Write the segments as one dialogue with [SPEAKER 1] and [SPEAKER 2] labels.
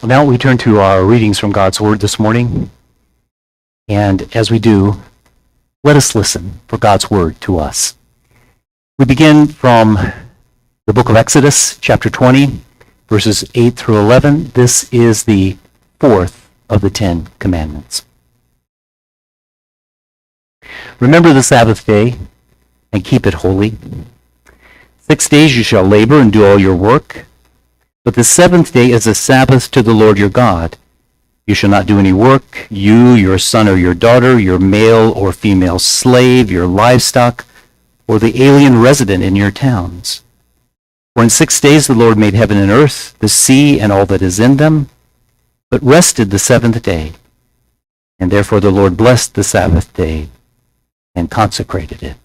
[SPEAKER 1] Well, now we turn to our readings from God's Word this morning. And as we do, let us listen for God's Word to us. We begin from the book of Exodus, chapter 20, verses 8 through 11. This is the fourth of the 10 commandments. Remember the Sabbath day and keep it holy. 6 days you shall labor and do all your work. But the seventh day is a Sabbath to the Lord your God. You shall not do any work, you, your son or your daughter, your male or female slave, your livestock, or the alien resident in your towns. For in 6 days the Lord made heaven and earth, the sea and all that is in them, but rested the seventh day. And therefore the Lord blessed the Sabbath day and consecrated it.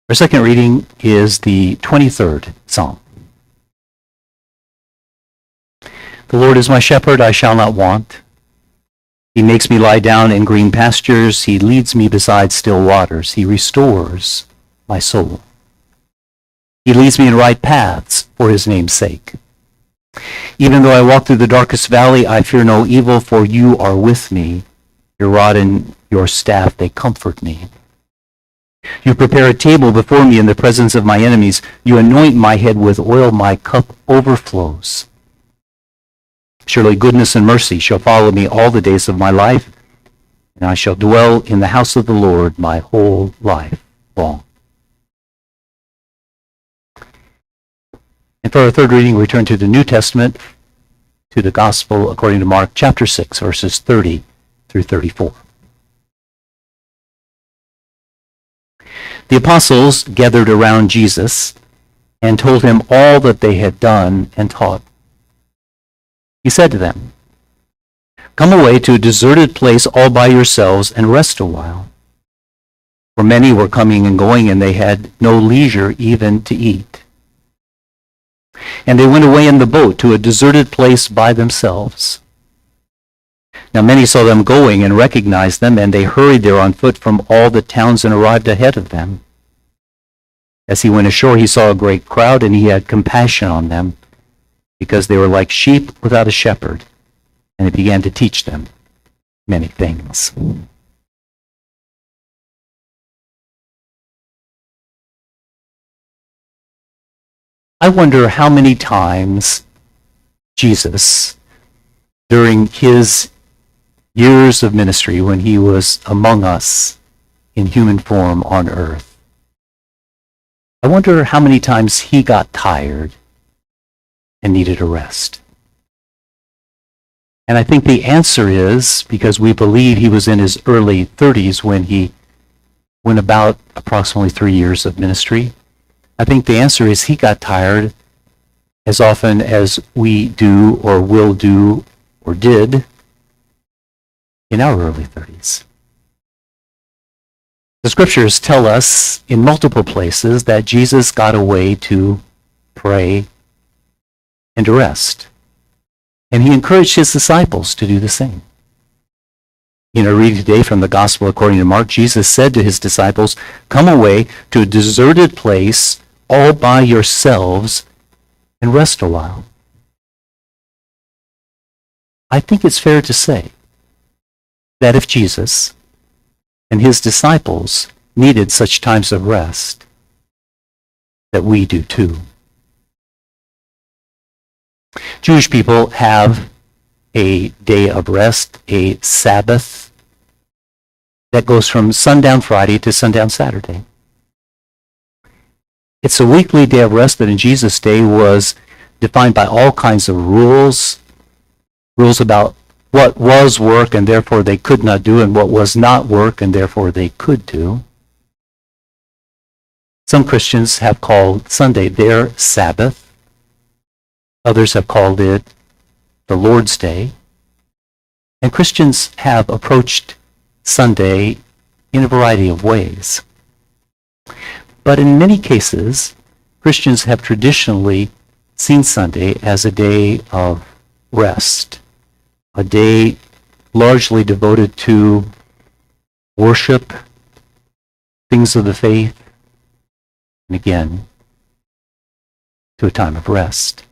[SPEAKER 1] Our second reading is the 23rd Psalm. The Lord is my shepherd, I shall not want. He makes me lie down in green pastures. He leads me beside still waters. He restores my soul. He leads me in right paths for his name's sake. Even though I walk through the darkest valley, I fear no evil, for you are with me. Your rod and your staff, they comfort me. You prepare a table before me in the presence of my enemies. You anoint my head with oil. My cup overflows. Surely goodness and mercy shall follow me all the days of my life, and I shall dwell in the house of the Lord my whole life long. And for our third reading, we turn to the New Testament, to the Gospel according to Mark chapter 6, verses 30 through 34. The apostles gathered around Jesus and told him all that they had done and taught. He said to them, "Come away to a deserted place all by yourselves and rest a while." For many were coming and going, and they had no leisure even to eat. And they went away in the boat to a deserted place by themselves. Now many saw them going and recognized them, and they hurried there on foot from all the towns and arrived ahead of them. As he went ashore, he saw a great crowd, and he had compassion on them, because they were like sheep without a shepherd, and he began to teach them many things. I wonder how many times Jesus, during his years of ministry, when he was among us in human form on earth, I wonder how many times he got tired and needed a rest. And I think the answer is because we believe he was in his early 30s when he went about approximately 3 years of ministry. I think the answer is he got tired as often as we do or will do or did in our early 30s. The scriptures tell us in multiple places that Jesus got away to pray and to rest. And he encouraged his disciples to do the same. In our reading today from the Gospel according to Mark, Jesus said to his disciples, "Come away to a deserted place all by yourselves and rest a while." I think it's fair to say that if Jesus and his disciples needed such times of rest, that we do too. Jewish people have a day of rest, a Sabbath, that goes from sundown Friday to sundown Saturday. It's a weekly day of rest that in Jesus' day was defined by all kinds of rules about what was work and therefore they could not do, and what was not work and therefore they could do. Some Christians have called Sunday their Sabbath. Others have called it the Lord's Day. And Christians have approached Sunday in a variety of ways. But in many cases, Christians have traditionally seen Sunday as a day of rest, a day largely devoted to worship, things of the faith, and again, to a time of rest.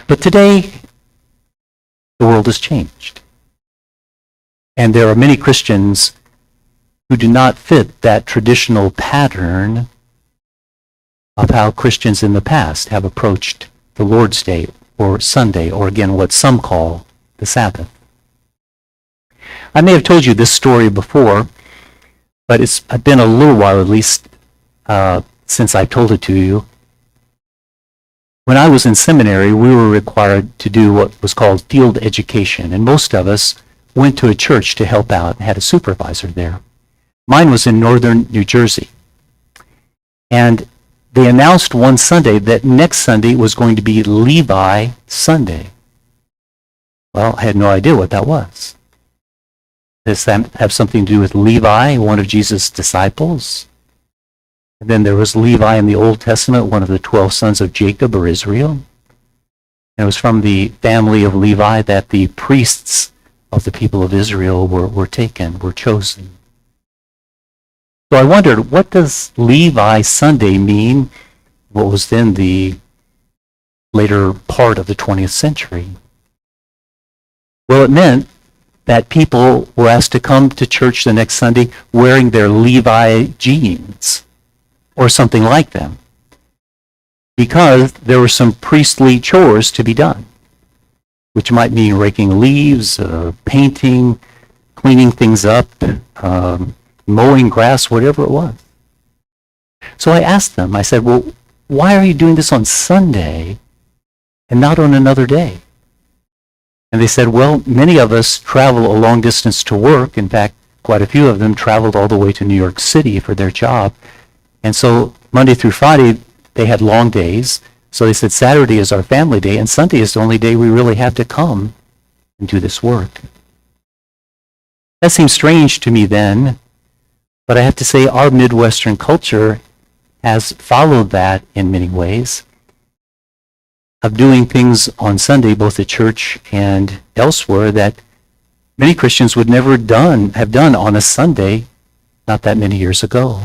[SPEAKER 1] But today, the world has changed. And there are many Christians who do not fit that traditional pattern of how Christians in the past have approached the Lord's Day or Sunday, or again, what some call the Sabbath. I may have told you this story before, but it's been a little while at least since I told it to you. When I was in seminary, we were required to do what was called field education, and most of us went to a church to help out and had a supervisor there. Mine was in northern New Jersey. And they announced one Sunday that next Sunday was going to be Levi Sunday. Well, I had no idea what that was. Does that have something to do with Levi, one of Jesus' disciples? And then there was Levi in the Old Testament, one of the 12 sons of Jacob or Israel. And it was from the family of Levi that the priests of the people of Israel were chosen. So I wondered, what does Levi Sunday mean? What was then the later part of the 20th century? Well, it meant that people were asked to come to church the next Sunday wearing their Levi jeans or something like them, because there were some priestly chores to be done, which might mean raking leaves, painting, cleaning things up, mowing grass, whatever it was. So I asked them, I said, well, why are you doing this on Sunday and not on another day? And they said, well, many of us travel a long distance to work. In fact, quite a few of them traveled all the way to New York City for their job. And so Monday through Friday, they had long days. So they said Saturday is our family day, and Sunday is the only day we really have to come and do this work. That seemed strange to me then, but I have to say our Midwestern culture has followed that in many ways, of doing things on Sunday, both at church and elsewhere, that many Christians would never have done on a Sunday not that many years ago.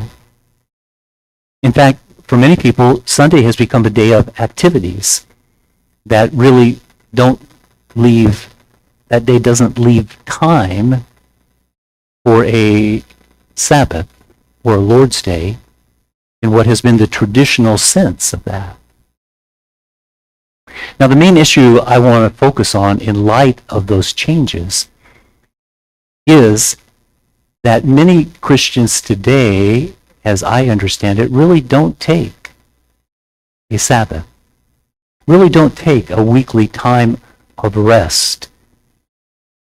[SPEAKER 1] In fact, for many people, Sunday has become a day of activities that really that day doesn't leave time for a Sabbath or a Lord's Day in what has been the traditional sense of that. Now, the main issue I want to focus on in light of those changes is that many Christians today, as I understand it, really don't take a Sabbath, really don't take a weekly time of rest,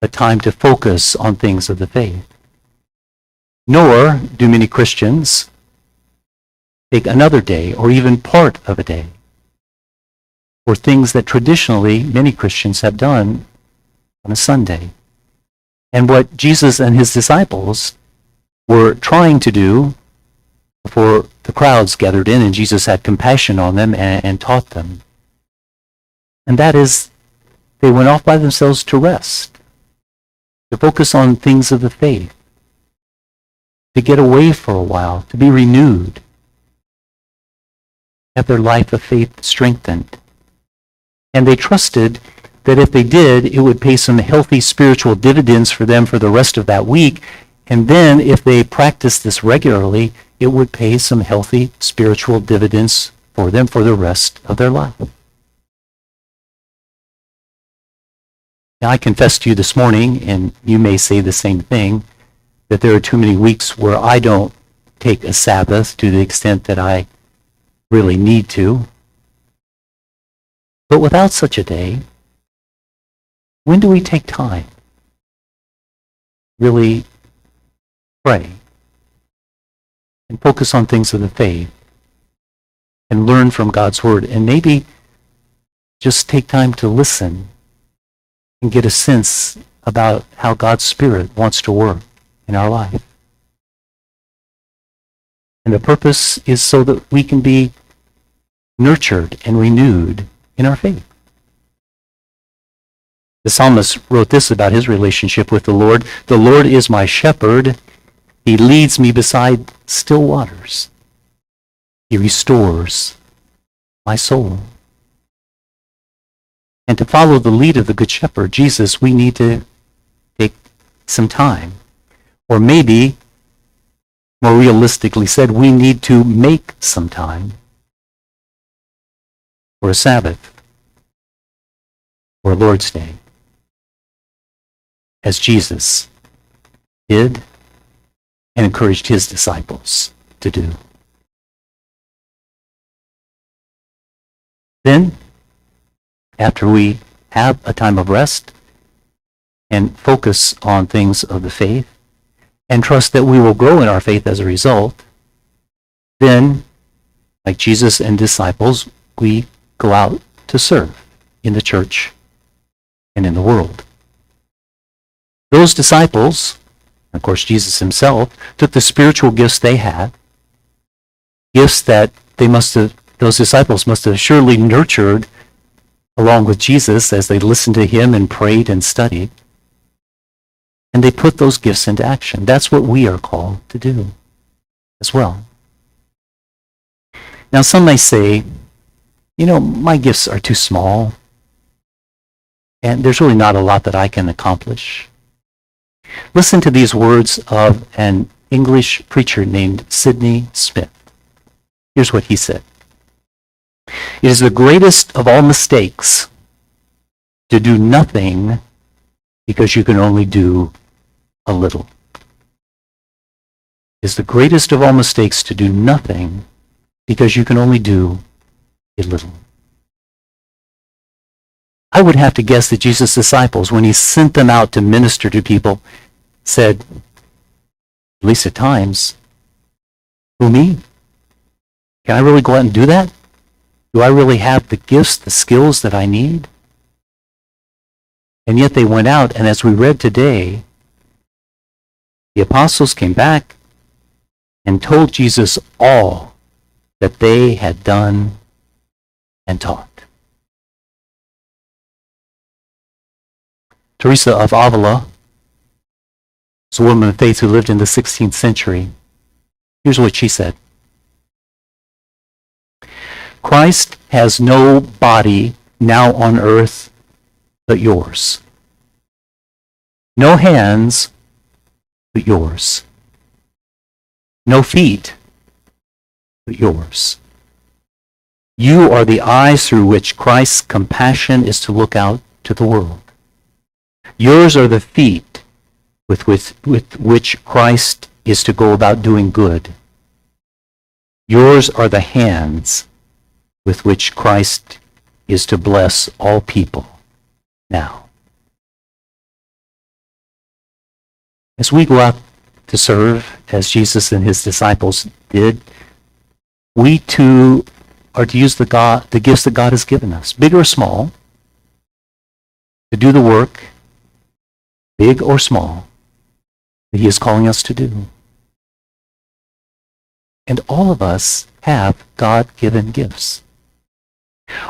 [SPEAKER 1] a time to focus on things of the faith. Nor do many Christians take another day or even part of a day for things that traditionally many Christians have done on a Sunday. And what Jesus and his disciples were trying to do before the crowds gathered in and Jesus had compassion on them and taught them. And that is, they went off by themselves to rest, to focus on things of the faith, to get away for a while, to be renewed, have their life of faith strengthened. And they trusted that if they did, it would pay some healthy spiritual dividends for them for the rest of that week. And then if they practiced this regularly, it would pay some healthy spiritual dividends for them for the rest of their life. Now, I confess to you this morning, and you may say the same thing, that there are too many weeks where I don't take a Sabbath to the extent that I really need to. But without such a day, when do we take time? Really pray and focus on things of the faith and learn from God's Word, and maybe just take time to listen and get a sense about how God's Spirit wants to work in our life. And the purpose is so that we can be nurtured and renewed in our faith. The psalmist wrote this about his relationship with the Lord. The Lord is my shepherd. He leads me beside still waters. He restores my soul. And to follow the lead of the Good Shepherd, Jesus, we need to take some time. Or maybe, more realistically said, we need to make some time for a Sabbath or a Lord's Day, as Jesus did and encouraged his disciples to do. Then, after we have a time of rest and focus on things of the faith and trust that we will grow in our faith as a result, then, like Jesus and disciples, we go out to serve in the church and in the world. Those disciples, of course Jesus himself, took the spiritual gifts they had, gifts that those disciples must have surely nurtured along with Jesus as they listened to him and prayed and studied. And they put those gifts into action. That's what we are called to do as well. Now some may say, my gifts are too small, and there's really not a lot that I can accomplish. Listen to these words of an English preacher named Sidney Smith. Here's what he said. It is the greatest of all mistakes to do nothing because you can only do a little. It is the greatest of all mistakes to do nothing because you can only do a little. I would have to guess that Jesus' disciples, when he sent them out to minister to people, said, at least at times, who, me? Can I really go out and do that? Do I really have the gifts, the skills that I need? And yet they went out, and as we read today, the apostles came back and told Jesus all that they had done and taught. Teresa of Avila was a woman of faith who lived in the 16th century. Here's what she said. Christ has no body now on earth but yours. No hands but yours. No feet but yours. You are the eyes through which Christ's compassion is to look out to the world. Yours are the feet with which Christ is to go about doing good. Yours are the hands with which Christ is to bless all people now. As we go out to serve, as Jesus and his disciples did, we too are to use the gifts that God has given us, big or small, to do the work, big or small, that he is calling us to do. And all of us have God-given gifts.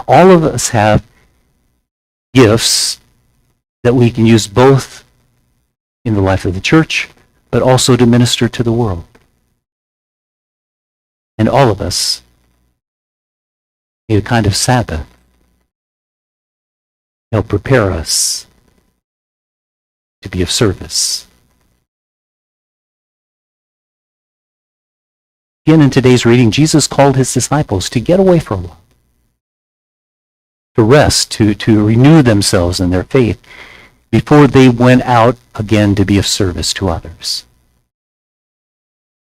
[SPEAKER 1] All of us have gifts that we can use both in the life of the church, but also to minister to the world. And all of us need a kind of Sabbath. Help prepare us to be of service. Again, in today's reading, Jesus called his disciples to get away for a while, to rest, to renew themselves in their faith before they went out again to be of service to others.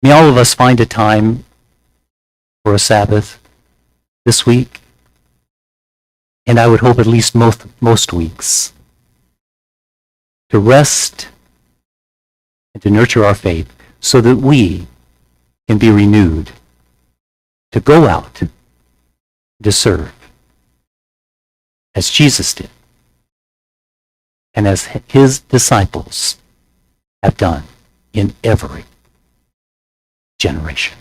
[SPEAKER 1] May all of us find a time for a Sabbath this week, and I would hope at least most weeks, to rest and to nurture our faith so that we can be renewed to go out to serve as Jesus did and as his disciples have done in every generation.